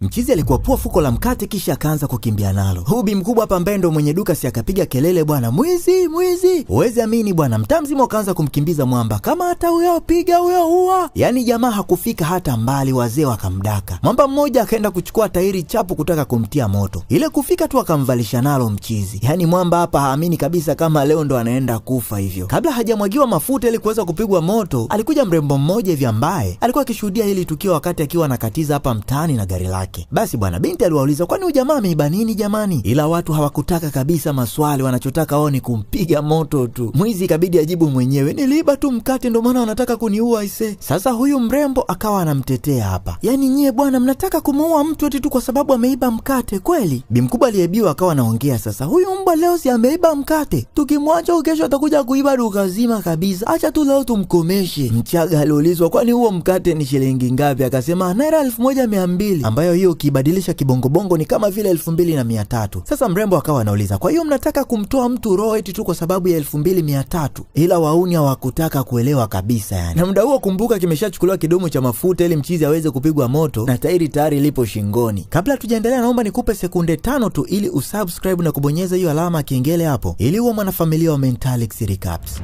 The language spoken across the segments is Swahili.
Mchizi alikuwa pua fuko la mkate kisha akaanza kukimbia nalo. Hubi mkubwa hapa ambaye ndo mwenye duka si akapiga kelele, bwana mwizi mwizi. Huwezi amini bwana, mtaa mzima ukaanza kumkimbiza mwamba, kama hata huyo piga huyo huwa. Yani jamaa hakufika hata mbali, wazee wakamdaka. Mwamba mmoja akaenda kuchukua tairi chapu kutaka kumtia moto. Ile kufika tu akamvalisha nalo mchizi. Yani mwamba hapa haamini kabisa kama leo ndo anaenda kufa hivyo. Kabla hajamwagiwa mafuta ili kuweza kupigwa moto, alikuja mrembo mmoja hivi ambaye alikuwa akishuhudia hili tukio wakati akiwa anakatiza hapa mtaani na gari lake. Basi bwana, binti aliwauliza kwani huyu jamaa ameiba nini jamani? Ila watu hawakutaka kabisa maswali, wanachotaka wao ni kumpiga moto tu. Mwizi ikabidi ajibu mwenyewe, niliiba tu mkate ndo maana wanataka kuniua ise. Sasa huyu mrembo akawa anamtetea hapa, yani nyie bwana mnataka kumuua mtu eti tu kwa sababu ameiba mkate kweli? Bi mkubwa aliyebiwa akawa anaongea sasa, huyu mbwa leo si ameiba mkate, tukimwacha kesho atakuja kuiba duka zima kabisa, acha tu leo tumkomeshe. Mchaga aliulizwa kwani huo mkate ni shilingi ngapi? Akasema naira 1200, ambayo hiyo kibadilisha kibongobongo ni kama vile 2300. Sasa mrembo akawa anauliza, kwa hiyo mnataka kumtoa mtu roho eti tu kwa sababu ya 2300? Ila wauni hawakutaka kuelewa kabisa yani. Na muda huo kumbuka kimeshachukuliwa kidomo cha mafuta ili mchizi aweze kupigwa moto na tairi tayari lipo shingoni. Kabla tujaendelea, naomba nikupe sekunde 5 tu ili usubscribe na kubonyeza hiyo alama ya kengele hapo ili uwe mwanafamilia wa Mentalix Recaps.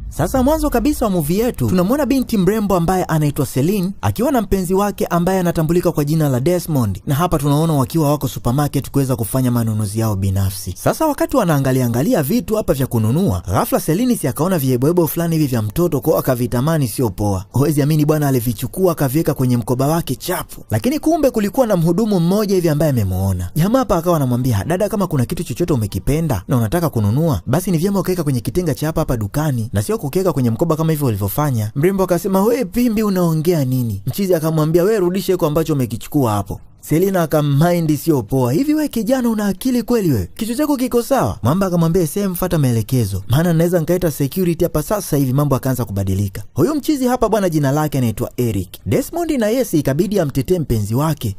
Sasa mwanzo kabisa wa movie yetu tunamwona binti mrembo ambaye anaitwa Celine akiwa na mpenzi wake ambaye anatambulika kwa jina la Desmond, na hapa tunaona wakiwa wako supermarket kuweza kufanya manunuzi yao binafsi. Sasa wakati wanaangalia vitu hapa vya kununua, ghafla Celine si akaona vieboebo fulani hivi vya mtoto kwa akavitamani sio poa. Huwezi amini bwana, alivichukua akaviweka kwenye mkoba wake chapu. Lakini kumbe kulikuwa na mhudumu mmoja hivi ambaye amemuona. Jamaa hapa akawa anamwambia, dada, kama kuna kitu chochote umekipenda na unataka kununua, basi ni vyema ukaweka kwenye kitenga cha hapa dukani na sio kukeka kwenye mkoba kama hivyo walivyofanya. Mrembo akasema, wewe pimbi unaongea nini? Mchizi akamwambia, wewe rudishe kwa ambacho umekichukua hapo. Selina akammind sio poa, hivi wewe kijana una akili kweli wewe? Kichwa chako kiko sawa? Mwamba akamwambia, sema fuata maelekezo, maana naweza nikaita security hapa sasa hivi. Mambo akaanza kubadilika. Huyo mchizi hapa bwana jina lake anaitwa Eric. Desmond na Yesi ikabidi amtetee mpenzi wake.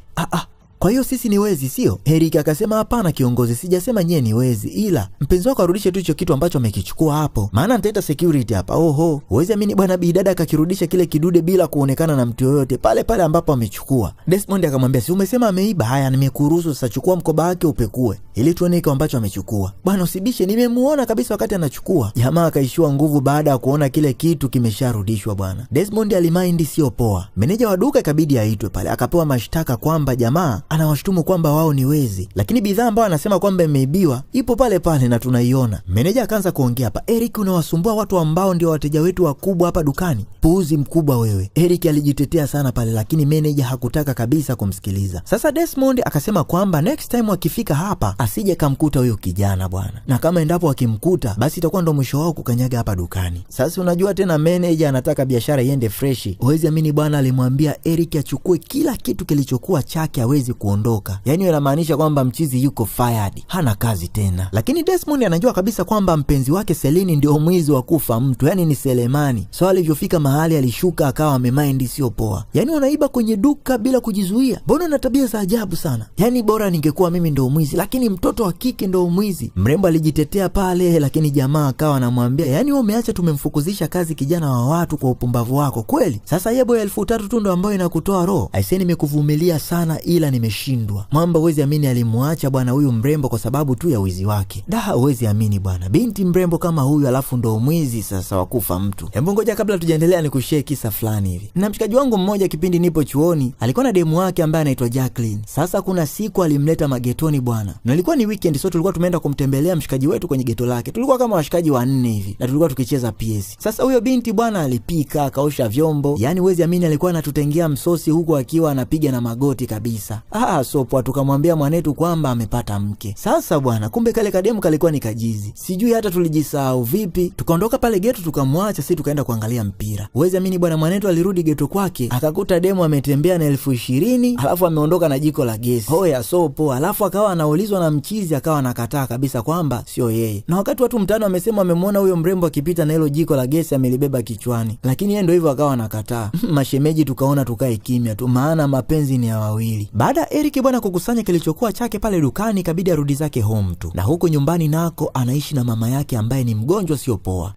Kwa hiyo sisi ni wezi sio? Eric akasema, hapana kiongozi, sijasema nyie ni wezi, ila mpenzi wako arudishe tu hicho kitu ambacho amekichukua hapo, maana nitaita security hapa. Oho, huwezi amini bwana, bidada akakirudisha kile kidude bila kuonekana na mtu yoyote pale pale ambapo amechukua. Desmond akamwambia, si umesema ameiba? Haya, nimekuruhusu sasa, chukua mkoba wake upekue ili tuone kile ambacho amechukua. Bwana usibishe, nimemuona kabisa wakati anachukua. Jamaa akaishiwa nguvu baada ya kuona kile kitu kimesharudishwa bwana. Desmond alimind sio poa. Meneja wa duka ikabidi aitwe pale, akapewa mashtaka kwamba jamaa anawashtumu kwamba wao ni wezi, lakini bidhaa ambayo anasema kwamba imeibiwa ipo pale pale na tunaiona. Meneja akaanza kuongea hapa, Eric unawasumbua watu ambao ndio wateja wetu wakubwa hapa dukani. Puuzi mkubwa wewe. Eric alijitetea sana pale, lakini meneja hakutaka kabisa kumsikiliza. Sasa Desmond akasema kwamba next time wakifika hapa asije kamkuta huyo kijana bwana, na kama endapo akimkuta basi itakuwa ndo mwisho wao kukanyaga hapa dukani. Sasa unajua tena meneja anataka biashara iende fresh. Huwezi amini bwana, alimwambia Eric achukue kila kitu kilichokuwa chake awezi kuondoka. Yani inamaanisha kwamba mchizi yuko fired, hana kazi tena. Lakini Desmond anajua kabisa kwamba mpenzi wake Celine ndio mwizi wa kufa mtu, yani ni Selemani. So alivyofika mahali alishuka akawa amemind sio poa. Yani wanaiba kwenye duka bila kujizuia. Mbona na tabia za ajabu sana? Yani bora ningekuwa mimi ndio mwizi, lakini mtoto wa kike ndio mwizi. Mrembo alijitetea pale, lakini jamaa akawa anamwambia, yani wewe umeacha tumemfukuzisha kazi kijana wa watu kwa upumbavu wako kweli? Sasa yebo 3000 tu ndo ambayo inakutoa roho. Aisee, nimekuvumilia sana ila nimeshindwa. Mwamba huwezi amini alimwacha bwana huyu mrembo kwa sababu tu ya wizi wake. Huwezi amini bwana, binti mrembo kama huyu alafu ndo mwizi sasa wakufa mtu. Hebu ngoja kabla tujaendelea nikushare kisa fulani hivi. Na mshikaji wangu mmoja kipindi nipo chuoni alikuwa na demu wake ambaye anaitwa Jacqueline. Sasa kuna siku alimleta magetoni bwana, na ilikuwa ni weekend, so tulikuwa tumeenda kumtembelea mshikaji wetu kwenye geto lake. Tulikuwa kama washikaji 4 hivi na tulikuwa tukicheza PS. Sasa huyo binti bwana alipika, akaosha vyombo, yani huwezi amini alikuwa anatutengea msosi huko akiwa anapiga na magoti kabisa. So poa, tukamwambia mwanetu kwamba amepata mke. Sasa bwana, kumbe kale kademu kalikuwa ni kajizi. Sijui hata tulijisahau vipi. Tukaondoka pale geto tukamwacha, sisi tukaenda kuangalia mpira. Huwezi amini bwana, mwanetu alirudi geto kwake akakuta demu ametembea na 20,000 alafu ameondoka na jiko la gesi. Hoya so poa, alafu akawa anaulizwa na mchizi akawa anakataa kabisa kwamba sio yeye. Na wakati watu mtaani wamesema wamemwona huyo mrembo akipita na hilo jiko la gesi amelibeba kichwani, lakini yeye ndio hivyo akawa anakataa. Mashemeji tukaona tukae kimya tu, maana mapenzi ni ya wawili. Baada Eric bwana kukusanya kilichokuwa chake pale dukani ikabidi arudi zake home tu, na huko nyumbani nako anaishi na mama yake ambaye ni mgonjwa sio poa.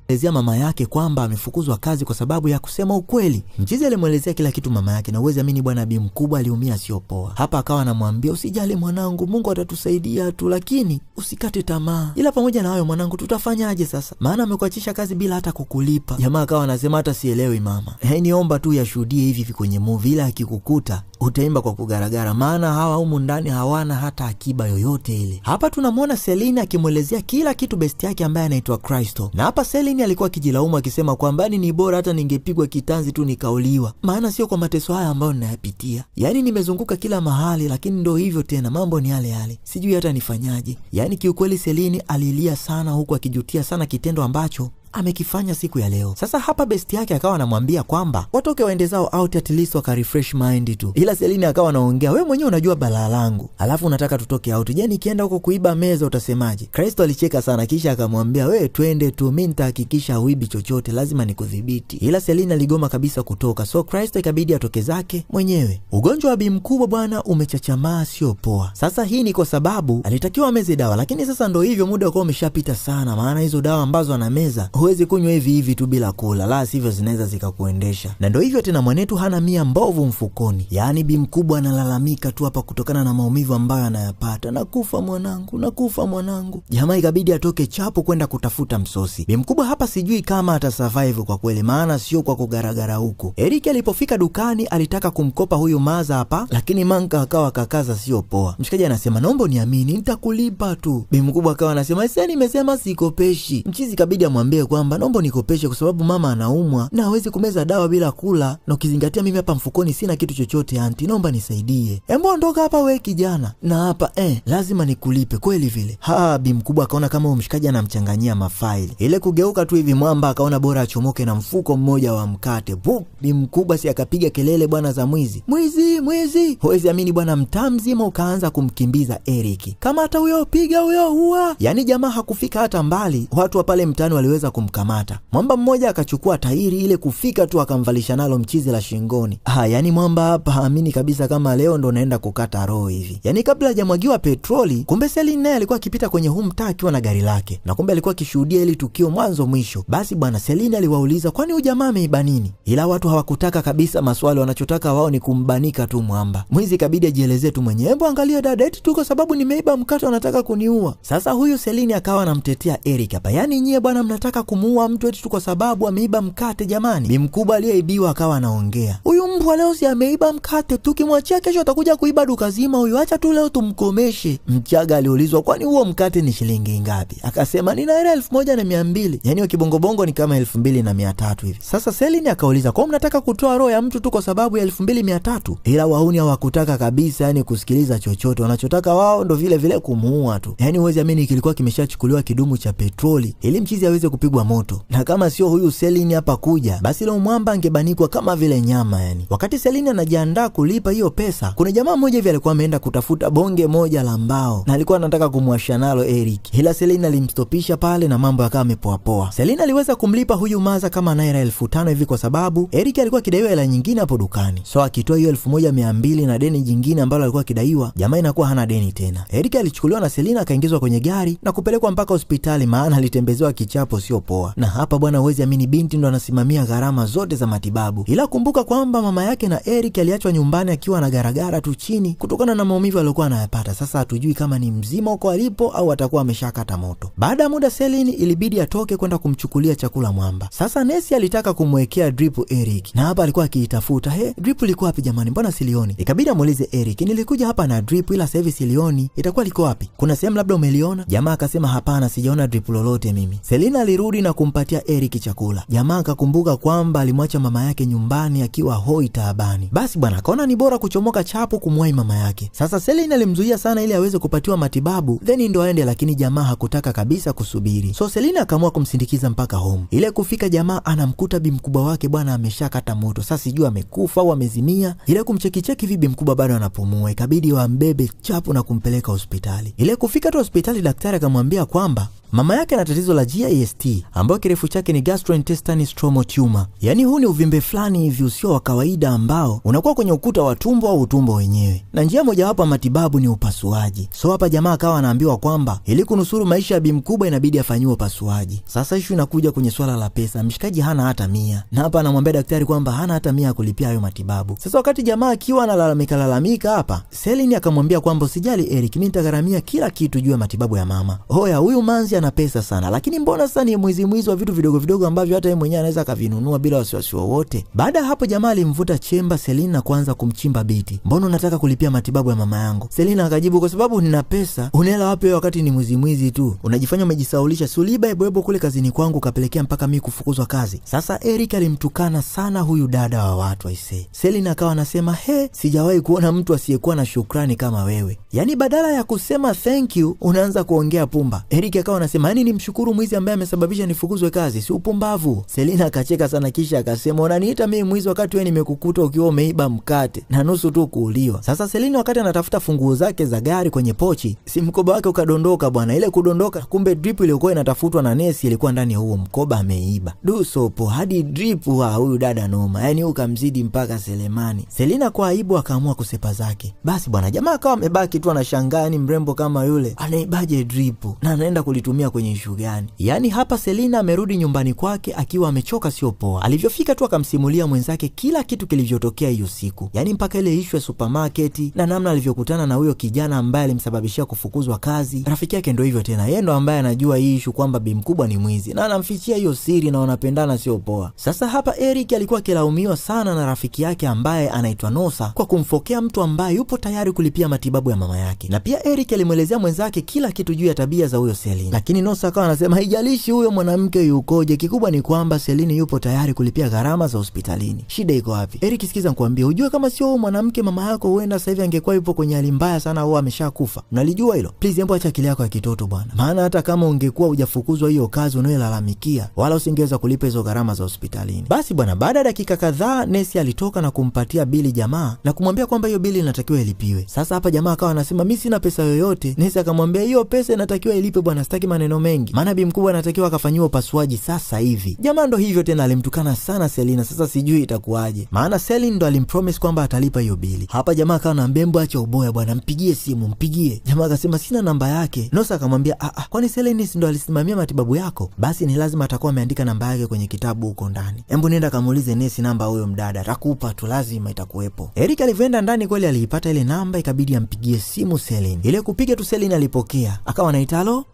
elezea mama yake kwamba amefukuzwa kazi kwa sababu ya kusema ukweli. Mchizi alimwelezea kila kitu mama yake, na uwezi amini bwana bi mkubwa aliumia sio poa. Hapa akawa anamwambia usijali mwanangu, Mungu atatusaidia tu, lakini usikate tamaa. Ila pamoja na hayo mwanangu, tutafanyaje sasa? Maana amekuachisha kazi bila hata kukulipa. Jamaa akawa anasema hata sielewi mama. Niomba tu yashuhudie hivi kwenye movie, ila akikukuta utaimba kwa kugaragara, maana hawa humu ndani hawana hata akiba yoyote ile. Hapa tunamwona Celine akimwelezea kila kitu besti yake ambaye anaitwa Crystal. Na hapa Celine alikuwa akijilaumu akisema kwamba ni bora hata ningepigwa kitanzi tu nikauliwa, maana sio kwa mateso haya ambayo ninayapitia. Yaani nimezunguka kila mahali, lakini ndo hivyo tena, mambo ni yale yale, sijui hata nifanyaje. Yaani kiukweli Celine alilia sana, huku akijutia sana kitendo ambacho amekifanya siku ya leo. Sasa hapa besti yake akawa anamwambia kwamba watoke waende zao out, at least waka refresh mind tu. Ila Celine akawa anaongea, wewe mwenyewe unajua balaa langu, alafu unataka tutoke out. Je, nikienda huko kuiba meza utasemaje? Crystal alicheka sana, kisha akamwambia wewe twende tu, mimi nitahakikisha huibi chochote, lazima nikudhibiti. Ila Celine aligoma kabisa kutoka, so Crystal ikabidi atoke zake mwenyewe. Ugonjwa wa bi mkubwa bwana umechachamaa sio poa. Sasa hii ni kwa sababu alitakiwa ameze dawa, lakini sasa ndo hivyo, muda uko umeshapita sana, maana hizo dawa ambazo anameza huwezi kunywa hivi hivi tu bila kula, la sivyo zinaweza zikakuendesha. Na ndio hivyo tena, mwanetu hana mia mbovu mfukoni. Yaani bi mkubwa analalamika tu hapa kutokana na maumivu ambayo anayapata. Nakufa mwanangu, nakufa mwanangu. Jamaa ikabidi atoke chapo kwenda kutafuta msosi. Bi mkubwa hapa sijui kama atasurvive kwa kweli, maana sio kwa kugaragara huko. Eric alipofika dukani alitaka kumkopa huyu maza hapa, lakini manka akawa kakaza sio poa. Mshikaji anasema naomba niamini, nitakulipa tu. Bi mkubwa akawa anasema sasa nimesema sikopeshi. Mchizi kabidi amwambie kwamba naomba nikopeshe kwa sababu mama anaumwa na hawezi kumeza dawa bila kula, na ukizingatia mimi hapa mfukoni sina kitu chochote anti, naomba nisaidie. Embo ondoka hapa we kijana, na hapa lazima nikulipe kweli vile. Bi mkubwa akaona kama mshikaji anamchanganyia mafaili. Ile kugeuka tu hivi mwamba akaona bora achomoke na mfuko mmoja wa mkate. Bi mkubwa si akapiga kelele bwana za mwizi. Mwizi, mwizi. Huwezi amini bwana, mtaa mzima ukaanza kumkimbiza Eric. Kama hata huyo piga huyo huwa. Yaani jamaa hakufika hata mbali, watu wa pale mtaani waliweza kumkamata. Mwamba mmoja akachukua tairi ile kufika tu akamvalisha nalo mchizi la shingoni. Yani mwamba hapa haamini kabisa kama leo ndo naenda kukata roho hivi. Yani kabla hajamwagiwa petroli, kumbe Celine naye alikuwa akipita kwenye huu mtaa akiwa na gari lake. Na kumbe alikuwa akishuhudia ile tukio mwanzo mwisho. Basi bwana Celine aliwauliza kwani huyu jamaa ameiba nini? Ila watu hawakutaka kabisa maswali, wanachotaka wao ni kumbanika tu mwamba. Mwizi kabidi ajielezee tu mwenyewe, hebu angalia dada, eti tu kwa sababu nimeiba mkate wanataka kuniua. Sasa huyu Celine akawa anamtetea Eric hapa. Yani nyie bwana mnataka kumuua mtu eti tu kwa sababu ameiba mkate jamani. Bi mkubwa aliyeibiwa akawa anaongea, huyu mbwa leo si ameiba mkate, tukimwachia kesho atakuja kuiba duka zima huyu, acha tu leo tumkomeshe. Mchaga aliulizwa kwani huo mkate ni shilingi ngapi? Akasema ni naira 1200. Yani wa kibongobongo ni kama 2300 hivi. Sasa Celine akauliza kwa mnataka kutoa roho ya mtu tu kwa sababu ya 2300? Ila wauni hawakutaka kabisa yani kusikiliza chochote, wanachotaka wao ndo vile vile kumuua tu. Yani huwezi amini kilikuwa kimeshachukuliwa kidumu cha petroli ili mchizi aweze kupigwa moto. Na kama sio huyu Celine hapa kuja, basi leo mwamba angebanikwa kama vile nyama yani. Wakati Celine anajiandaa kulipa hiyo pesa, kuna jamaa mmoja hivi alikuwa ameenda kutafuta bonge moja la mbao na alikuwa anataka kumwasha nalo Eric. Ila Celine alimstopisha pale na mambo yakawa yamepoa poa. Celine aliweza kumlipa huyu maza kama naira 1500 hivi kwa sababu Eric alikuwa kidaiwa hela nyingine hapo dukani. So akitoa hiyo 1200 na deni jingine ambalo alikuwa kidaiwa, jamaa inakuwa hana deni tena. Eric alichukuliwa na Celine akaingizwa kwenye gari na kupelekwa mpaka hospitali, maana alitembezewa kichapo sio poa. Na hapa bwana huwezi amini binti ndo anasimamia gharama zote za matibabu. Ila kumbuka kwamba mama yake na Eric aliachwa nyumbani akiwa na garagara tu chini kutokana na maumivu aliyokuwa anayapata. Sasa hatujui kama ni mzima uko alipo au atakuwa ameshakata moto. Baada ya muda Celine ilibidi atoke kwenda kumchukulia chakula mwamba. Sasa nesi alitaka kumwekea drip Eric. Na hapa alikuwa akiitafuta, drip liko wapi jamani? Mbona silioni? Ikabidi amuulize Eric, nilikuja hapa na drip ila sasa hivi silioni. Itakuwa liko wapi? Kuna sehemu labda umeliona? Jamaa akasema hapana, sijaona drip lolote mimi. Celine alirudi na kumpatia Eric chakula. Jamaa akakumbuka kwamba alimwacha mama yake nyumbani akiwa hoi taabani. Basi bwana akaona ni bora kuchomoka chapo kumwahi mama yake. Sasa Celine alimzuia sana ili aweze kupatiwa matibabu then ndo aende, lakini jamaa hakutaka kabisa kusubiri. So Celine akaamua kumsindikiza mpaka home. Ile kufika jamaa anamkuta bi mkubwa wake bwana ameshakata moto. Sasa sijui amekufa au amezimia. Ile kumcheki hivi bi mkubwa bado anapumua. Ikabidi wambebe chapo na kumpeleka hospitali. Ile kufika tu hospitali daktari akamwambia kwamba Mama yake ana tatizo la GIST ambayo kirefu chake ni gastrointestinal stromal tumor. Yaani huu ni uvimbe fulani hivi usio wa kawaida ambao unakuwa kwenye ukuta wa tumbo au utumbo wenyewe. Na njia mojawapo ya matibabu ni upasuaji. So hapa jamaa akawa anaambiwa kwamba ili kunusuru maisha ya bi mkubwa inabidi afanyiwe upasuaji. Sasa issue inakuja kwenye swala la pesa. Mshikaji hana hata 100. Na hapa anamwambia daktari kwamba hana hata 100 kulipia hayo matibabu. Sasa wakati jamaa akiwa analalamika hapa, Celine akamwambia kwamba usijali Eric, mimi nitagharamia kila kitu juu ya matibabu ya mama. Hoya, huyu manzi ana pesa sana, lakini mbona sasa ni mwizi wa vitu vidogo vidogo ambavyo hata yeye mwenyewe anaweza akavinunua bila wasiwasi wowote. Baada hapo jamaa alimvuta chemba Celine na kuanza kumchimba biti. Mbona unataka kulipia matibabu ya mama yangu? Celine akajibu kwa sababu nina pesa. Unaela wapi wakati ni mwizi tu? Unajifanya umejisaulisha, suliba eboebo kule kazini kwangu kapelekea mpaka mimi kufukuzwa kazi. Sasa Eric alimtukana sana huyu dada wa watu aisee. Celine akawa anasema, sijawahi kuona mtu asiyekuwa na shukrani kama wewe. Yaani badala ya kusema thank you unaanza kuongea pumba. Eric akawa anasema, yani nimshukuru mwizi ambaye amesababisha nifukuzwe kazi, si upumbavu. Celine akacheka sana kisha akasema, unaniita mimi mwizi wakati wewe nimekukuta ukiwa umeiba mkate na nusu tu kuuliwa. Sasa Celine wakati anatafuta funguo zake za gari kwenye pochi, si mkoba wake ukadondoka bwana. Ile kudondoka kumbe drip iliyokuwa inatafutwa na nesi ilikuwa ndani ya huo mkoba, ameiba. Sopo hadi drip huyu dada noma. Yani ukamzidi mpaka Selemani. Celine kwa aibu akaamua kusepa zake. Basi bwana jamaa akawa amebaki tu anashangaa, yani mrembo kama yule anaibaje drip na anaenda kulitumia kwenye issue gani? Yani hapa Celine amerudi nyumbani kwake akiwa amechoka sio poa. Alivyofika tu akamsimulia mwenzake kila kitu kilivyotokea hiyo siku. Yani mpaka ile issue ya supermarket na namna alivyokutana na huyo kijana ambaye alimsababishia kufukuzwa kazi. Rafiki yake ndio hivyo tena. Yeye ndo ambaye anajua hii issue kwamba bi mkubwa ni mwizi na anamfichia hiyo siri na wanapendana sio poa. Sasa hapa Eric alikuwa kilaumiwa sana na rafiki yake ambaye anaitwa Nosa kwa kumfokea mtu ambaye yupo tayari kulipia matibabu ya mama yake. Na pia Eric alimuelezea mwenzake kila kitu juu ya tabia za huyo Celine. Lakini Nosa akawa anasema haijalishi huyo mwanamke yukoje, kikubwa ni kwamba Celine yupo tayari kulipia gharama za hospitalini. Shida iko wapi? Eric sikiza nikwambie, unajua kama sio huyo mwanamke mama yako huenda sasa hivi angekuwa yupo kwenye hali mbaya sana au ameshakufa. Unalijua hilo? Please hebu acha akili yako ya kitoto bwana. Maana hata kama ungekuwa hujafukuzwa hiyo kazi unayolalamikia, wala usingeweza kulipa hizo gharama za hospitalini. Basi bwana, baada ya dakika kadhaa nesi alitoka na kumpatia bili jamaa na kumwambia kwamba hiyo bili inatakiwa ilipiwe. Sasa hapa jamaa akawa anasema mimi sina pesa yoyote. Nesi akamwambia hiyo pesa inatakiwa ilipe bwana, sitaki maneno mengi. Maana bi mkubwa anatakiwa akafanyiwa upasuaji sasa hivi. Jamaa ndo hivyo tena alimtukana sana Celine. Sasa sijui itakuwaje. Maana Celine ndo alimpromise kwamba atalipa hiyo bili. Hapa jamaa akawa na mbembo, acha uboya bwana, mpigie simu, mpigie. Jamaa akasema sina namba yake. Nosa akamwambia kwani Celine ndo alisimamia matibabu yako? Basi ni lazima atakuwa ameandika namba yake kwenye kitabu huko ndani. Hebu nenda kamuulize nesi namba huyo mdada, atakupa tu, lazima itakuwepo. Eric alivyoenda ndani kweli aliipata ile namba, ikabidi ampigie simu Celine. Ile kupiga tu Celine alipokea. Akawa anaita halo?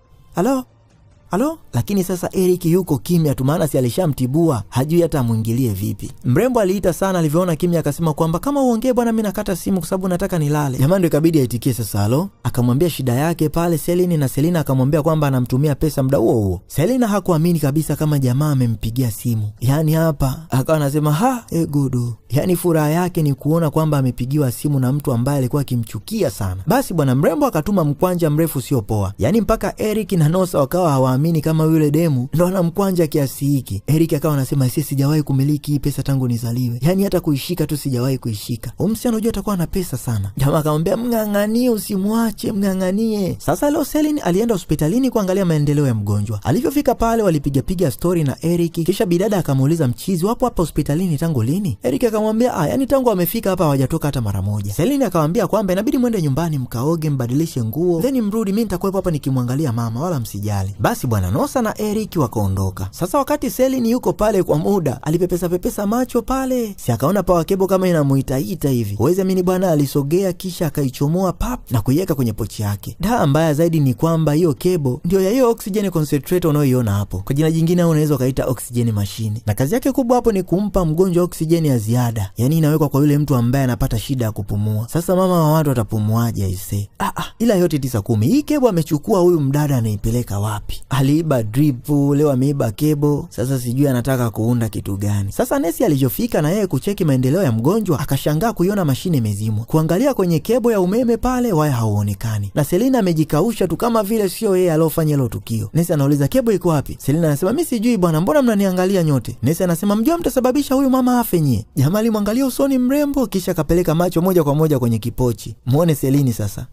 Lakini sasa Eric yuko kimya tu, maana si alishamtibua, hajui hata amuingilie vipi. Mrembo aliita sana, alivyoona kimya akasema kwamba kama uongee bwana mimi nakata simu kwa sababu nataka nilale. Jamaa ndio ikabidi aitikie sasa halo. Akamwambia shida yake pale Celine, na Celine akamwambia kwamba anamtumia pesa muda huo. Celine hakuamini kabisa kama jamaa amempigia simu. Yani hapa akawa anasema gudu. Yani furaha yake ni kuona kwamba amepigiwa simu na mtu ambaye alikuwa akimchukia sana. Basi bwana mrembo akatuma mkwanja mrefu sio poa. Yani mpaka Eric na Nosa wakawa hawaamini kama yule demu ndo anamkwanja kiasi hiki. Eric akawa anasema sisi sijawahi kumiliki hii pesa tangu nizaliwe. Yani hata kuishika tu sijawahi kuishika. Msichana unajua atakuwa na pesa sana. Jamaa akamwambia mnganganie, usimwache, mnganganie. Sasa leo Celine alienda hospitalini kuangalia maendeleo ya mgonjwa. Alivyofika pale walipiga story na Eric, kisha bidada akamuuliza mchizi wapo hapa hospitalini tangu lini? Eric akamwambia yani tangu amefika hapa hawajatoka hata mara moja. Celine akamwambia kwamba inabidi mwende nyumbani mkaoge, mbadilishe nguo, then mrudi, mimi nitakuwepo hapa nikimwangalia mama, wala msijali. Basi bwana Nosa na Eric wakaondoka. Sasa wakati Celine yuko pale kwa muda, alipepesa macho pale. Si akaona power cable kama inamuitaita hivi. Uweze mimi bwana alisogea kisha akaichomoa pap na kuiweka kwenye pochi yake. Mbaya zaidi ni kwamba hiyo cable ndio ya hiyo oxygen concentrator unayoiona hapo. Kwa jina jingine au unaweza kaita oxygen machine. Na kazi yake kubwa hapo ni kumpa mgonjwa oxygen ya ziada. Yani inawekwa kwa yule mtu ambaye anapata shida ya kupumua. Sasa mama wa watu atapumuaje aise? Ila yote 9-10. Hii cable amechukua huyu mdada anaipeleka wapi? Aliiba drip, leo ameiba cable. Sasa sijui anataka kuunda kitu gani. Sasa nesi alivyofika na yeye kucheki maendeleo ya mgonjwa, akashangaa kuiona mashine imezimwa. Kuangalia kwenye cable ya umeme pale, waya hauonekani. Na Celine amejikausha tu kama vile sio yeye alofanya hilo tukio. Nesi anauliza cable iko wapi? Celine anasema mimi sijui bwana, mbona mnaniangalia nyote? Nesi anasema mjua mtasababisha huyu mama afe nyie. Jamaa alimwangalia usoni mrembo kisha kapeleka macho moja kwa moja kwenye kipochi. Muone Celine sasa.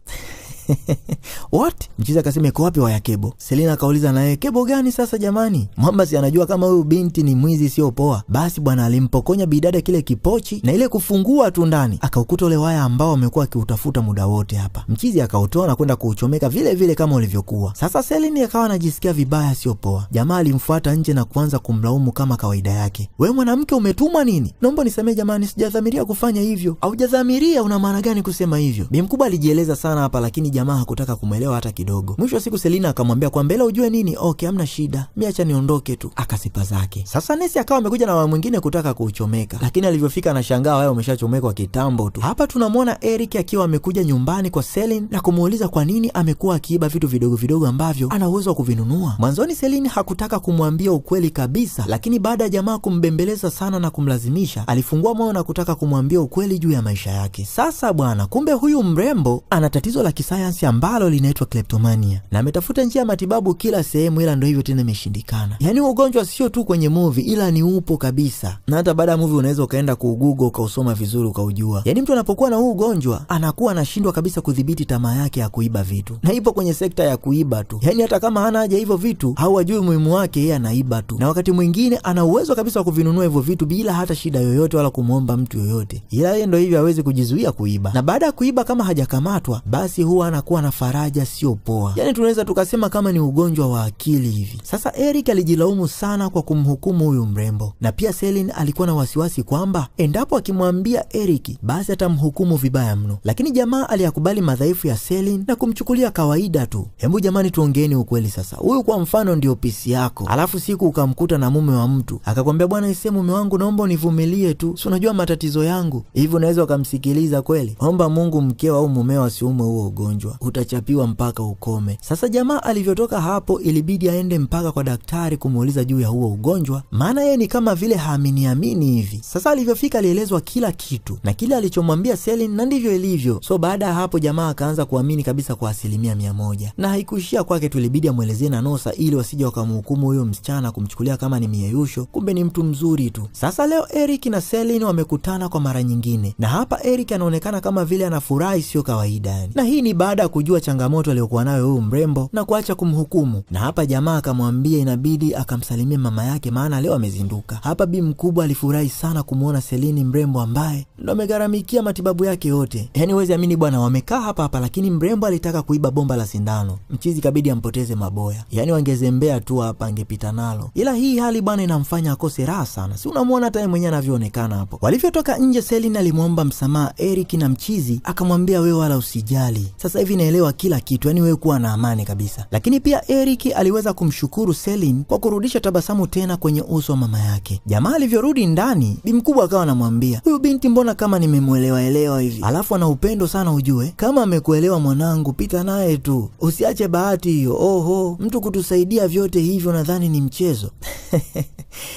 What? Mchizi akasema iko wapi waya kebo? Selina akauliza naye kebo gani sasa jamani? Mwamba si anajua kama huyu binti ni mwizi sio poa. Basi bwana alimpokonya bidada kile kipochi na ile kufungua tu ndani akaukuta ule waya ambao amekuwa akiutafuta muda wote hapa. Mchizi akautoa na kwenda kuuchomeka vile vile kama ulivyokuwa. Sasa Selina akawa anajisikia vibaya sio poa. Jamaa alimfuata nje na kuanza kumlaumu kama kawaida yake. Wewe mwanamke umetuma nini? Naomba nisamee jamani, sijadhamiria kufanya hivyo. Haujadhamiria una maana gani kusema hivyo? Bi mkubwa alijieleza sana hapa lakini jamaa hakutaka kumuelewa hata kidogo. Mwisho wa siku Selina akamwambia kwa mbele ujue nini? Okay, hamna shida. Mimi acha niondoke tu. Akasipa zake. Sasa Nesi akawa amekuja na mwingine kutaka kuuchomeka. Lakini alivyofika anashangaa wao umeshachomekwa kitambo tu. Hapa tunamwona Eric akiwa amekuja nyumbani kwa Selin na kumuuliza kwa nini amekuwa akiiba vitu vidogo vidogo ambavyo ana uwezo wa kuvinunua. Mwanzoni Selin hakutaka kumwambia ukweli kabisa, lakini baada ya jamaa kumbembeleza sana na kumlazimisha, alifungua moyo na kutaka kumwambia ukweli juu ya maisha yake. Sasa bwana, kumbe huyu mrembo ana tatizo la kisayansi ambalo linaitwa kleptomania. Na ametafuta njia ya matibabu kila sehemu ila ndio hivyo tena imeshindikana. Yaani ugonjwa sio tu kwenye movie ila ni upo kabisa. Na hata baada ya movie unaweza ukaenda kuugoogle ukausoma vizuri ukaujua. Yaani mtu anapokuwa na huu ugonjwa anakuwa anashindwa kabisa kudhibiti tamaa yake ya kuiba vitu. Na ipo kwenye sekta ya kuiba tu. Yaani hata kama hana haja hivyo vitu, hawajui umuhimu wake, yeye anaiba tu. Na wakati mwingine ana uwezo kabisa wa kuvinunua hivyo vitu bila hata shida yoyote wala kumuomba mtu yoyote. Ila yeye ndio hivyo hawezi kujizuia kuiba. Na baada ya kuiba kama hajakamatwa, basi huwa anakuwa na faraja sio poa. Yaani tunaweza tukasema kama ni ugonjwa wa akili hivi. Sasa Eric alijilaumu sana kwa kumhukumu huyu mrembo. Na pia Selin alikuwa na wasiwasi kwamba endapo akimwambia Eric basi atamhukumu vibaya mno. Lakini jamaa aliyakubali madhaifu ya Selin na kumchukulia kawaida tu. Hebu jamani tuongeeni ukweli sasa. Huyu kwa mfano ndio pisi yako. Alafu siku ukamkuta na mume wa mtu. Akakwambia bwana ise mume wangu naomba univumilie tu. Si unajua matatizo yangu. Hivyo unaweza ukamsikiliza kweli? Omba Mungu mkeo au mumeo asiume huo ugonjwa. Utachapiwa mpaka ukome. Sasa jamaa alivyotoka hapo ilibidi aende mpaka kwa daktari kumuuliza juu ya huo ugonjwa. Maana yeye ni kama vile haamini hivi. Sasa alivyofika alielezwa kila kitu. Na kile alichomwambia Selin na ndivyo ilivyo. So baada ya hapo jamaa akaanza kuamini kabisa kwa 100%. Na haikuishia kwake tu, ilibidi amwelezee na Nosa ili wasije wakamhukumu huyo msichana kumchukulia kama ni mieyusho, kumbe ni mtu mzuri tu. Sasa leo Eric na Selin wamekutana kwa mara nyingine. Na hapa Eric anaonekana kama vile anafurahi sio kawaida yani. Na hii ni baada ya kujua changamoto aliyokuwa nayo huyo mrembo na kuacha kumhukumu. Na hapa jamaa akamwambia inabidi akamsalimia mama yake maana leo amezinduka. Hapa bi mkubwa alifurahi sana kumuona Selin mrembo ambaye ndo amegharamikia matibabu yake yote. Yaani huwezi amini bwana, wamekaa hapa lakini mrembo alitaka kuiba bomba la sindano. Mchizi kabidi ampoteze maboya. Yaani wangezembea tu hapa angepita nalo. Ila hii hali bwana inamfanya akose raha sana. Si unamuona hata yeye mwenyewe anavyoonekana hapo. Walivyotoka nje Selin alimuomba msamaha Eric na mchizi akamwambia wewe wala usijali. Sasa hivi naelewa kila kitu, yaani wewe kuwa na amani kabisa. Lakini pia Eric aliweza kumshukuru Selin kwa kurudisha tabasamu tena kwenye uso wa mama yake. Jamaa alivyorudi ndani, bi mkubwa akawa anamwambia, "Huyu binti mbona kama nimemuelewa hivi? Alafu ana upendo sana ujue. Kama amekuelewa mwanangu, pita naye tu. Usiache bahati hiyo. Oho, mtu kutusaidia vyote hivyo nadhani ni mchezo."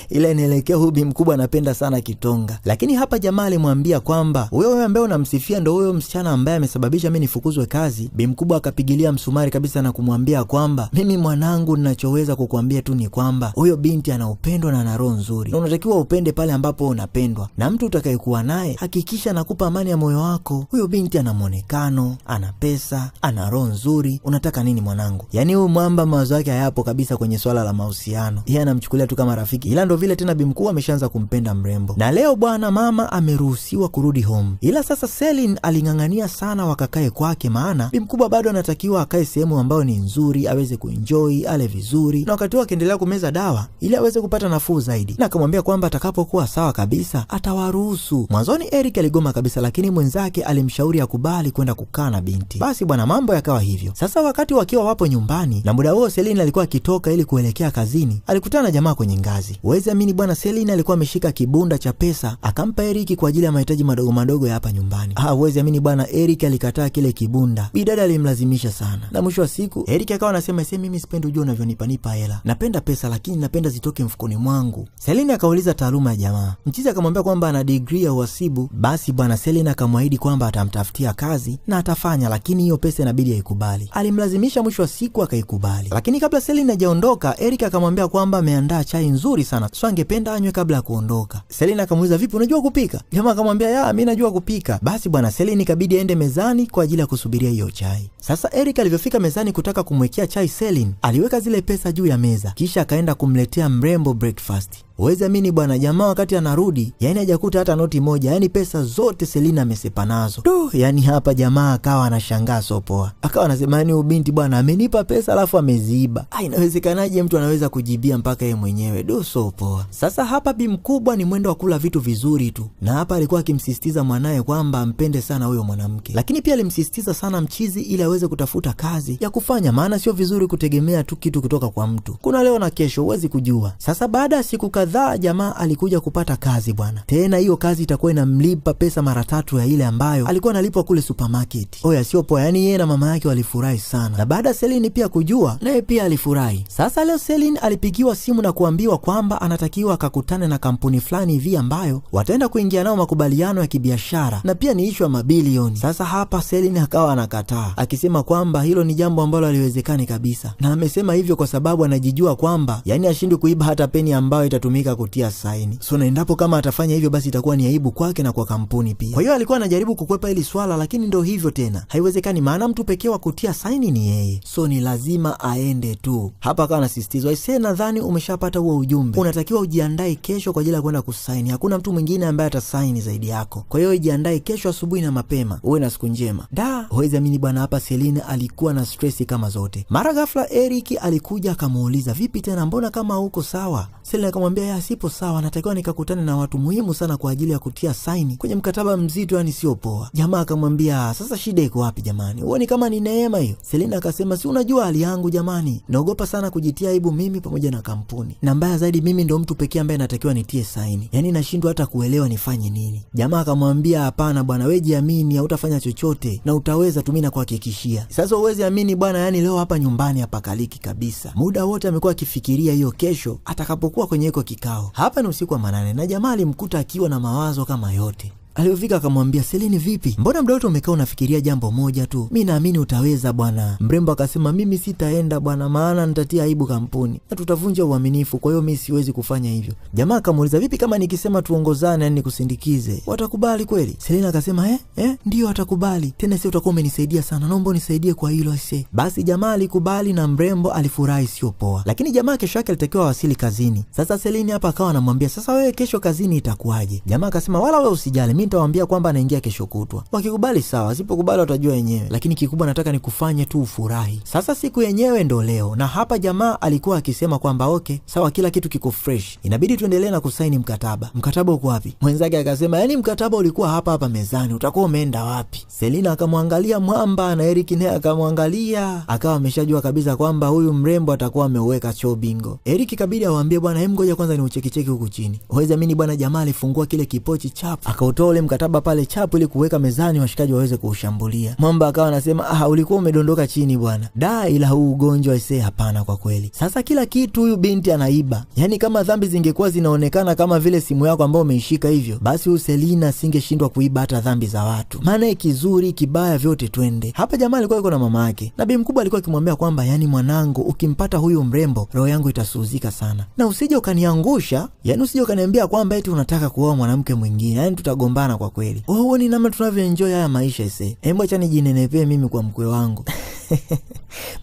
Ile inaelekea huyu bi mkubwa anapenda sana kitonga. Lakini hapa jamaa alimwambia kwamba wewe ambaye unamsifia ndio huyo msichana ambaye amesababisha mimi nifukuzwe kazi. Bi mkubwa akapigilia msumari kabisa na kumwambia kwamba mimi mwanangu ninachoweza kukuambia tu ni kwamba huyo binti ana upendo na ana roho nzuri. Na unatakiwa upende pale ambapo unapendwa. Na mtu utakayekuwa naye hakikisha anakupa amani ya moyo wako. Huyo binti ana muonekano, ana pesa, ana roho nzuri. Unataka nini mwanangu? Yaani huyu mwamba mawazo yake hayapo kabisa kwenye swala la mahusiano. Yeye anamchukulia tu kama rafiki. Ila ndo vile tena bi mkubwa ameshaanza kumpenda mrembo. Na leo bwana mama ameruhusiwa kurudi home. Ila sasa Selin alingangania sana wakakae kwake maana bi mkubwa bado anatakiwa akae sehemu ambayo ni nzuri, aweze kuenjoy, ale vizuri. Na wakati wake endelea kumeza dawa ili aweze kupata nafuu zaidi. Na akamwambia kwamba atakapokuwa sawa kabisa atawaruhusu. Mwanzoni Eric aligoma kabisa lakini mwenzake alimshauri akubali kwenda kukaa na binti. Basi bwana mambo yakawa hivyo. Sasa wakati wakiwa wapo nyumbani na muda huo Selin alikuwa akitoka ili kuelekea kazini, alikutana na jamaa kwenye ngazi. Uwezi amini bwana, Selin alikuwa ameshika kibunda cha pesa akampa Eric kwa ajili ya mahitaji madogo ya hapa nyumbani. Uwezi amini bwana, Eric alikataa kile kibunda. Bidada alimlazimisha sana. Na mwisho wa siku Eric akawa anasema mimi sipendi ujue unavyonipa hela. Napenda pesa lakini napenda zitoke mfukoni mwangu. Selin akauliza taaluma ya jamaa. Mchizi akamwambia kwamba ana degree ya uhasibu. Basi bwana Selin akamwahidi kwamba atamtafutia kazi na atafanya, lakini hiyo pesa inabidi aikubali. Alimlazimisha, mwisho wa siku akaikubali. Lakini kabla Selin hajaondoka, Eric akamwambia kwamba ameandaa chai nzuri nzuri sana, so angependa anywe kabla ya kuondoka. Celine akamuuliza vipi, unajua kupika? Jamaa akamwambia ya, mimi najua kupika. Basi bwana, Celine ikabidi aende mezani kwa ajili ya kusubiria hiyo chai. Sasa Eric alivyofika mezani kutaka kumwekea chai Celine, aliweka zile pesa juu ya meza, kisha akaenda kumletea mrembo breakfast. Uwezi amini bwana, jamaa wakati anarudi, yani hajakuta hata noti moja, yani pesa zote Selina amesepa nazo. Yani hapa jamaa akawa anashangaa sopoa. Akawa anasema yani ubinti bwana amenipa pesa alafu ameziiba. Inawezekanaje mtu anaweza kujibia mpaka yeye mwenyewe? Sopoa. Sasa hapa bi mkubwa ni mwendo wa kula vitu vizuri tu. Na hapa alikuwa akimsisitiza mwanae kwamba ampende sana huyo mwanamke. Lakini pia alimsisitiza sana mchizi ili aweze kutafuta kazi ya kufanya, maana sio vizuri kutegemea tu kitu kutoka kwa mtu. Kuna leo na kesho, huwezi kujua. Sasa baada ya siku kadhaa jamaa alikuja kupata kazi bwana. Tena hiyo kazi itakuwa inamlipa pesa mara 3 ya ile ambayo alikuwa analipwa kule supermarket. Oya sio poa, yani yeye na mama yake walifurahi sana. Na baada Celine pia kujua, naye pia alifurahi. Sasa leo Celine alipigiwa simu na kuambiwa kwamba anatakiwa akakutane na kampuni fulani hivi ambayo wataenda kuingia nao makubaliano ya kibiashara na pia ni issue ya mabilioni. Sasa hapa Celine akawa anakataa, akisema kwamba hilo ni jambo ambalo haliwezekani kabisa. Na amesema hivyo kwa sababu anajijua kwamba yani ashindwe kuiba hata peni ambayo itatumika kutia saini. So na endapo kama atafanya hivyo basi itakuwa ni aibu kwake na kwa kampuni pia. Kwa hiyo alikuwa anajaribu kukwepa hili swala, lakini ndio hivyo tena. Haiwezekani, maana mtu pekee wa kutia saini ni yeye. So ni lazima aende tu. Hapa akawa anasisitizwa, "Aisee, nadhani umeshapata huo ujumbe. Unatakiwa ujiandae kesho kwa ajili ya kwenda kusaini. Hakuna mtu mwingine ambaye atasaini zaidi yako. Kwa hiyo ujiandae kesho asubuhi na mapema. Uwe na siku njema." Huwezi amini bwana, hapa Celine alikuwa na stress kama zote. Mara ghafla Eric alikuja akamuuliza, "Vipi tena, mbona kama huko sawa?" Celine akamwambia, "Ya sipo sawa, natakiwa nikakutane na watu muhimu sana kwa ajili ya kutia saini kwenye mkataba mzito, yani sio poa." Jamaa akamwambia, "Sasa shida iko wapi jamani? Huoni kama ni neema hiyo?" Celine akasema, "Si unajua hali yangu jamani. Naogopa sana kujitia aibu mimi pamoja na kampuni. Na mbaya zaidi mimi ndio mtu pekee ambaye natakiwa nitie saini. Yani nashindwa hata kuelewa nifanye nini." Jamaa akamwambia, "Hapana bwana, wewe jiamini, hautafanya chochote na utaweza tu, mimi nakuhakikishia." Sasa uwezi amini bwana, yani leo hapa nyumbani hapakaliki kabisa. Muda wote amekuwa akifikiria hiyo kesho atakapokuwa kwenye iko kikao. Hapa ni usiku wa manane na jamaa alimkuta akiwa na mawazo kama yote. Aliyofika akamwambia, "Celine vipi? Mbona muda wote umekaa unafikiria jambo moja tu? Mimi naamini utaweza bwana." Mrembo akasema, "Mimi sitaenda bwana, maana nitatia aibu kampuni na tutavunja uaminifu, kwa hiyo mimi siwezi kufanya hivyo." Jamaa akamuuliza, "Vipi kama nikisema tuongozane, yani nikusindikize, watakubali kweli?" Celine akasema, ndio watakubali. Tena sio utakuwa umenisaidia sana. Naomba unisaidie kwa hilo aisee." Basi jamaa alikubali na mrembo alifurahi sio poa. Lakini jamaa kesho yake alitakiwa wasili kazini. Sasa Celine hapa akawa anamwambia, "Sasa wewe kesho kazini itakuwaje?" Jamaa akasema, "Wala wewe usijali, mimi nitawaambia kwamba anaingia kesho kutwa. Wakikubali sawa, wasipokubali watajua wenyewe. Lakini kikubwa nataka nikufanye tu ufurahi." Sasa siku yenyewe ndo leo. Na hapa jamaa alikuwa akisema kwamba okay, sawa, kila kitu kiko fresh. Inabidi tuendelee na kusaini mkataba. "Mkataba uko wapi?" Mwenzake akasema, "Yani mkataba ulikuwa hapa mezani. Utakuwa umeenda wapi?" Selina akamwangalia mwamba na Eric naye akamwangalia. Akawa ameshajua kabisa kwamba huyu mrembo atakuwa ameuweka show bingo. Eric kabidi awaambie, "Bwana, hem ngoja kwanza ni ucheki huku chini." Huwezi amini bwana, jamaa alifungua kile kipochi chapu. Akautoa ule mkataba pale chapu ili kuweka mezani washikaji waweze kuushambulia. Mwamba akawa anasema, "Ulikuwa umedondoka chini bwana." Ila huu ugonjwa ise hapana kwa kweli. Sasa kila kitu huyu binti anaiba. Yani kama dhambi zingekuwa zinaonekana kama vile simu yako ambayo umeishika hivyo, basi huyu Selina asingeshindwa kuiba hata dhambi za watu. Maana kizuri kibaya vyote twende. Hapa jamaa alikuwa yuko na mama yake. Na bi mkubwa alikuwa akimwambia kwamba, "Yani mwanangu, ukimpata huyu mrembo, roho yangu itasuzika sana. Na usije ukaniangusha, yani usije ukaniambia kwamba eti unataka kuoa mwanamke mwingine. Yani tutagombana kwa kweli. Ni namna tunavyoenjoy haya maisha ise. Hebu acha nijinenepee mimi kwa mkwe wangu."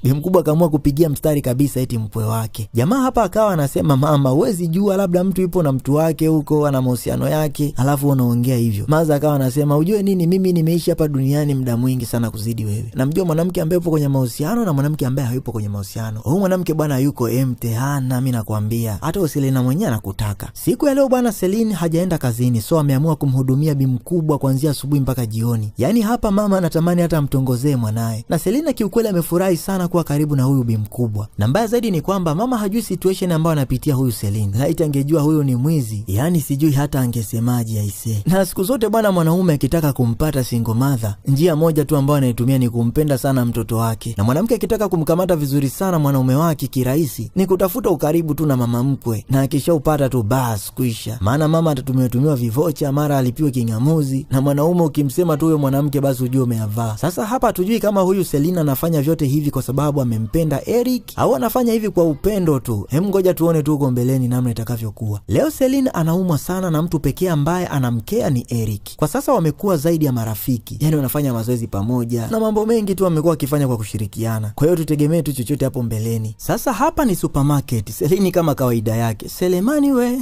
Bi mkubwa akaamua kupigia mstari kabisa eti mkwe wake. Jamaa hapa akawa anasema, "Mama, huwezi jua labda mtu yupo na mtu wake huko, ana mahusiano yake, alafu unaongea hivyo." Maza akawa anasema, "Ujue nini, mimi nimeishi hapa duniani muda mwingi sana kuzidi wewe. Namjua mwanamke ambaye yupo kwenye mahusiano na mwanamke ambaye hayupo kwenye mahusiano. Huyu mwanamke bwana yuko mtihana, mimi nakwambia. Hata Selina mwenyewe anakutaka." Siku ya leo bwana Celine hajaenda kazini, so ameamua kumhudumia bi mkubwa kuanzia asubuhi mpaka jioni. Yani hapa mama anatamani hata amtongozee mwanae. Na Selina kiukweli amefurahi sana kuwa karibu na huyu bi mkubwa. Na mbaya zaidi ni kwamba mama hajui situation ambayo anapitia huyu Celine. Laiti angejua huyu ni mwizi, yani sijui hata angesemaje aisee. Na siku zote bwana, mwanaume akitaka kumpata single mother, njia moja tu ambayo anaitumia ni kumpenda sana mtoto wake. Na mwanamke akitaka kumkamata vizuri sana mwanaume wake kirahisi ni kutafuta ukaribu tu na mama mkwe. Na akishaupata tu basi kuisha. Maana mama atatumiwa vivocha, mara alipiwe kingamuzi, na mwanaume ukimsema tu huyo mwanamke basi ujue umeavaa. Sasa hapa hatujui kama huyu Selina anafanya vyote hivi kwa sababu amempenda Eric au anafanya hivi kwa upendo tu? Ngoja tuone tu huko mbeleni namna itakavyokuwa. Leo Celine anaumwa sana na mtu pekee ambaye anamkea ni Eric. Kwa sasa wamekuwa zaidi ya marafiki, yani wanafanya mazoezi pamoja na mambo mengi tu wamekuwa wakifanya kwa kushirikiana. Kwa hiyo tutegemee tu chochote hapo mbeleni. Sasa hapa ni supermarket. Celine kama kawaida yake, Selemani we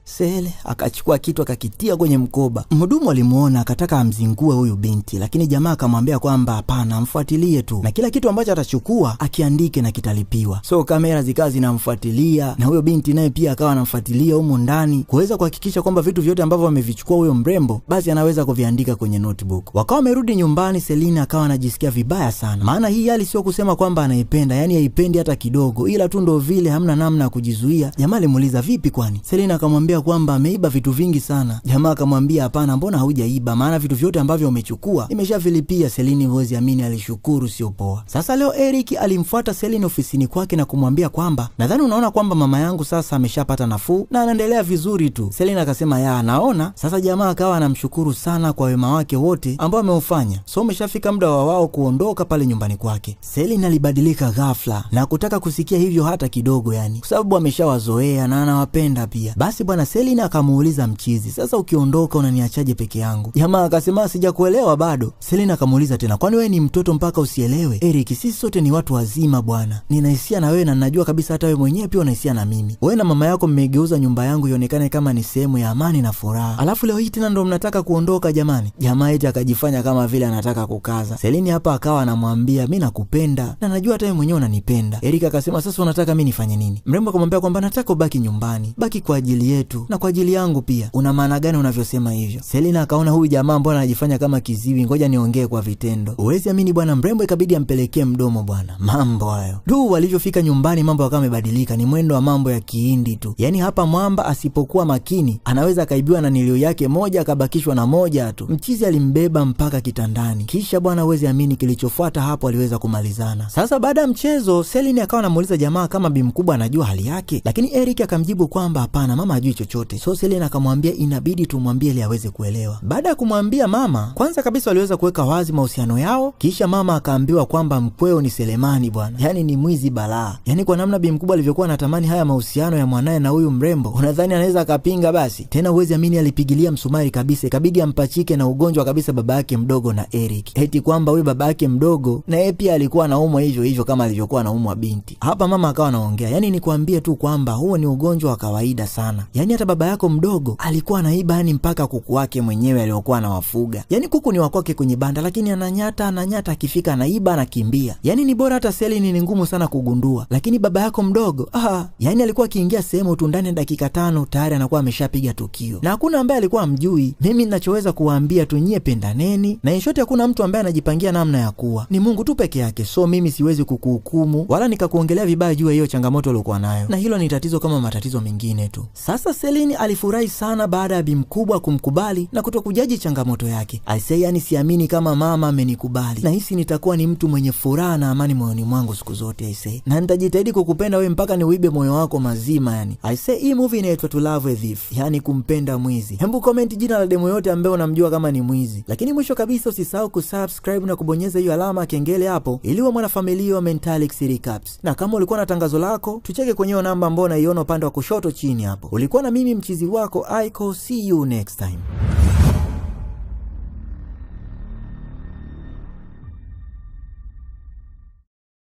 Sele akachukua kitu akakitia kwenye mkoba. Mhudumu alimuona akataka amzingue huyu binti, lakini jamaa akamwambia kwamba hapana, amfuatilie tu na kila kitu ambacho atachukua akiandike na kitalipiwa. So kamera zikawa zinamfuatilia na huyo binti naye pia akawa anamfuatilia humo ndani kuweza kuhakikisha kwamba vitu vyote ambavyo amevichukua huyo mrembo basi anaweza kuviandika kwenye notebook. Wakawa wamerudi nyumbani, Celine akawa anajisikia vibaya sana. Maana hii hali sio kusema kwamba anaipenda, yani haipendi hata kidogo, ila tu ndo vile hamna namna ya kujizuia. Jamaa alimuuliza vipi kwani? Celine akamwambia kwamba ameiba vitu vingi sana. Jamaa akamwambia hapana, mbona haujaiba, maana vitu vyote ambavyo umechukua nimeshavilipia. Celine huwezi amini alishukuru sio poa. Sasa leo Eric alimfuata Celine ofisini kwake na kumwambia kwamba nadhani unaona kwamba mama yangu sasa ameshapata nafuu na anaendelea vizuri tu. Celine akasema ya naona. Sasa jamaa akawa anamshukuru sana kwa wema wake wote ambao ameufanya. So umeshafika muda wa wao kuondoka pale nyumbani kwake. Celine alibadilika ghafla na kutaka kusikia hivyo hata kidogo, yani kwa sababu ameshawazoea na anawapenda pia. Basi bwana Celine akamuuliza mchizi, sasa ukiondoka unaniachaje peke yangu? Jamaa akasema sijakuelewa bado. Celine akamuuliza tena, kwani wewe ni mtoto mpaka usielewe? Eric, sisi sote ni watu wazima bwana. Ninahisia na wewe na ninajua kabisa hata wewe mwenyewe pia unahisia na mimi. Wewe na mama yako mmegeuza nyumba yangu ionekane kama ni sehemu ya amani na furaha. Alafu leo hii tena ndo mnataka kuondoka jamani. Jamaa eti akajifanya kama vile anataka kukaza. Celine hapa akawa anamwambia mimi nakupenda na najua hata wewe mwenyewe unanipenda. Eric akasema sasa unataka mimi nifanye nini? Mrembo akamwambia kwamba nataka ubaki nyumbani. Baki kwa ajili yetu na kwa ajili yangu pia. Una maana gani unavyosema hivyo? Celine akaona huyu jamaa mbona anajifanya kama kiziwi, ngoja niongee kwa vitendo. Uwezi amini bwana, mrembo ikabidi ampelekee mdomo bwana. Mambo hayo. Walivyofika nyumbani mambo yakawa yamebadilika, ni mwendo wa mambo ya Kihindi tu. Yaani hapa mwamba asipokuwa makini anaweza akaibiwa na nilio yake moja akabakishwa na moja tu. Mchizi alimbeba mpaka kitandani. Kisha bwana uwezi amini kilichofuata hapo aliweza kumalizana. Sasa baada ya mchezo Celine akawa anamuuliza jamaa kama bi mkubwa anajua hali yake, lakini Eric akamjibu kwamba hapana, mama hajui chochote. So Celine akamwambia inabidi tumwambie ili aweze kuelewa. Baada ya kumwambia mama, kwanza kabisa waliweza kuweka wazi mahusiano yao. Kisha mama akaambiwa kwamba mkweo ni Selemani bwana, yani ni mwizi balaa. Yani kwa namna bi mkubwa alivyokuwa anatamani haya mahusiano ya mwanae na huyu mrembo, unadhani anaweza akapinga? Basi tena uwezi amini alipigilia msumari kabisa, ikabidi ampachike na ugonjwa kabisa baba yake mdogo na Eric. Eti kwamba huyu baba yake mdogo na yeye pia alikuwa anaumwa hivyo hivyo kama alivyokuwa anaumwa binti. Hapa mama akawa anaongea, yani ni kuambie tu kwamba huo ni ugonjwa wa kawaida sana. Yani hata baba yako mdogo alikuwa anaiba yani mpaka kuku wake mwenyewe aliokuwa anawafuga. Yani kuku ni wakwake kwenye banda, lakini ananyata akifika anaiba anakimbia. Yani ni bora hata Celine ni ngumu sana kugundua. Lakini baba yako mdogo yani alikuwa akiingia sehemu tu ndani ya dakika 5 tayari anakuwa ameshapiga tukio. Na hakuna ambaye alikuwa amjui. Mimi ninachoweza kuwaambia tu nyie pendaneni, na inshote hakuna mtu ambaye anajipangia namna ya kuwa. Ni Mungu tu peke yake. So mimi siwezi kukuhukumu wala nikakuongelea vibaya juu ya hiyo changamoto uliokuwa nayo. Na hilo ni tatizo kama matatizo mengine tu. Sasa Celine alifurahi sana baada ya bi mkubwa kumkubali na kutokujaji changamoto yake. Aisee, yani siamini kama mama amenikubali. Na hisi nitakuwa ni mtu mwenye furaha na amani moyoni mwangu siku zote aisee. Na nitajitahidi kukupenda wewe mpaka ni uibe moyo wako mazima yani. Aisee, hii movie inaitwa To Love a Thief, yani kumpenda mwizi. Hebu comment jina la demo yote ambaye unamjua kama ni mwizi. Lakini mwisho kabisa usisahau kusubscribe na kubonyeza hiyo alama kengele hapo ili uwe mwanafamilia wa Mentalics Recaps. Na kama ulikuwa na tangazo lako, tucheke kwenye namba ambayo unaiona upande wa kushoto chini hapo. Ulikuwa na mimi mchizi wako Aiko. See you next time.